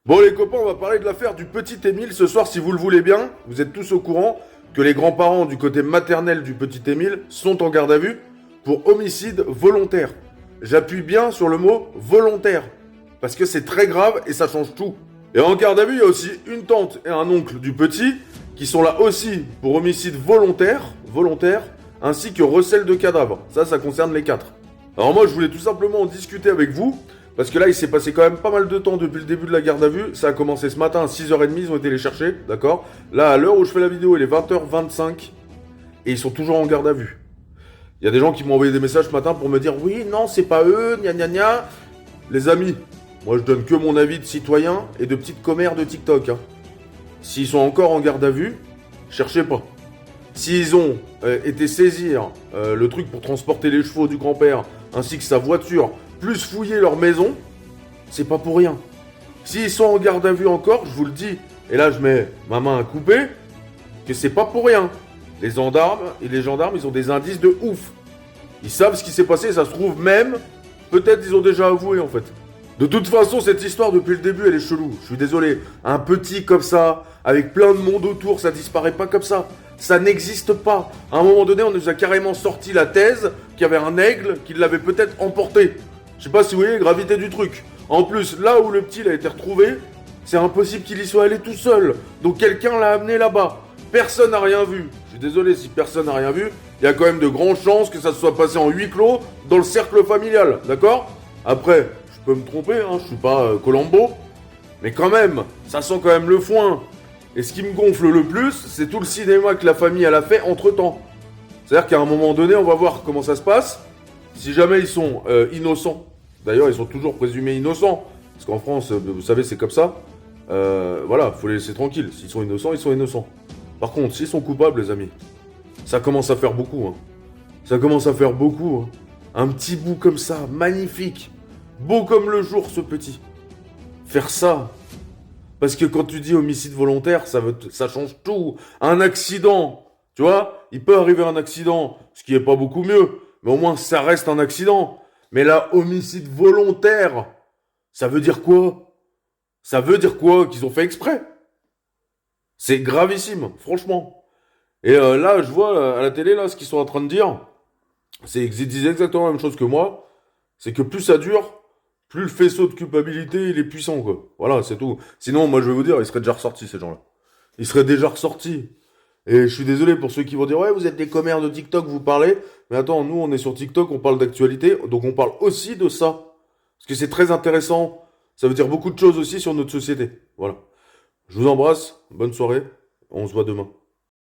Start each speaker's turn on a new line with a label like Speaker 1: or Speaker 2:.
Speaker 1: Bon les copains, on va parler de l'affaire du petit Émile ce soir si vous le voulez bien. Vous êtes tous au courant que les grands-parents du côté maternel du petit Émile sont en garde à vue pour homicide volontaire. J'appuie bien sur le mot volontaire, parce que c'est très grave et ça change tout. Et en garde à vue, il y a aussi une tante et un oncle du petit qui sont là aussi pour homicide volontaire, ainsi que recel de cadavres. Ça concerne les quatre. Alors moi je voulais tout simplement en discuter avec vous. Parce que là, il s'est passé quand même pas mal de temps depuis le début de la garde à vue. Ça a commencé ce matin à 6h30, ils ont été les chercher, d'accord? Là, à l'heure où je fais la vidéo, il est 20h25 et ils sont toujours en garde à vue. Il y a des gens qui m'ont envoyé des messages ce matin pour me dire oui, non, c'est pas eux, gna gna gna. Les amis, moi je donne que mon avis de citoyen et de petite commère de TikTok. Hein. S'ils sont encore en garde à vue, cherchez pas. S'ils ont été saisir le truc pour transporter les chevaux du grand-père ainsi que sa voiture, plus fouiller leur maison, c'est pas pour rien. S'ils sont en garde à vue encore, je vous le dis, et là je mets ma main à couper, que c'est pas pour rien. Les gendarmes, ils ont des indices de ouf. Ils savent ce qui s'est passé, ça se trouve même, peut-être ils ont déjà avoué en fait. De toute façon, cette histoire depuis le début, elle est chelou. Je suis désolé. Un petit comme ça, avec plein de monde autour, ça disparaît pas comme ça. Ça n'existe pas. À un moment donné, on nous a carrément sorti la thèse qu'il y avait un aigle qui l'avait peut-être emporté. Je sais pas si vous voyez la gravité du truc. En plus, là où le petit il a été retrouvé, c'est impossible qu'il y soit allé tout seul. Donc quelqu'un l'a amené là-bas. Personne n'a rien vu. Je suis désolé si personne n'a rien vu. Il y a quand même de grandes chances que ça se soit passé en huis clos dans le cercle familial. D'accord? Après, je peux me tromper, hein, je suis pas Colombo. Mais quand même, ça sent quand même le foin. Et ce qui me gonfle le plus, c'est tout le cinéma que la famille elle a fait entre-temps. C'est-à-dire qu'à un moment donné, on va voir comment ça se passe. Si jamais ils sont innocents, d'ailleurs ils sont toujours présumés innocents, parce qu'en France, vous savez, c'est comme ça. Voilà, faut les laisser tranquilles. S'ils sont innocents, ils sont innocents. Par contre, s'ils sont coupables, les amis, ça commence à faire beaucoup. Hein. Ça commence à faire beaucoup. Hein. Un petit bout comme ça, magnifique. Beau comme le jour, ce petit. Faire ça. Parce que quand tu dis homicide volontaire, ça change tout. Un accident, tu vois, il peut arriver un accident, ce qui est pas beaucoup mieux, mais au moins ça reste un accident. Mais là, homicide volontaire, ça veut dire quoi? Ça veut dire quoi? Qu'ils ont fait exprès. C'est gravissime, franchement. Et là, je vois à la télé, là, ce qu'ils sont en train de dire, c'est qu'ils disent exactement la même chose que moi, c'est que plus ça dure, plus le faisceau de culpabilité, il est puissant, quoi. Voilà, c'est tout. Sinon, moi, je vais vous dire, ils seraient déjà ressortis, ces gens-là. Ils seraient déjà ressortis. Et je suis désolé pour ceux qui vont dire, ouais, vous êtes des commères de TikTok, vous parlez. Mais attends, nous, on est sur TikTok, on parle d'actualité, donc on parle aussi de ça. Parce que c'est très intéressant. Ça veut dire beaucoup de choses aussi sur notre société. Voilà. Je vous embrasse, bonne soirée, on se voit demain.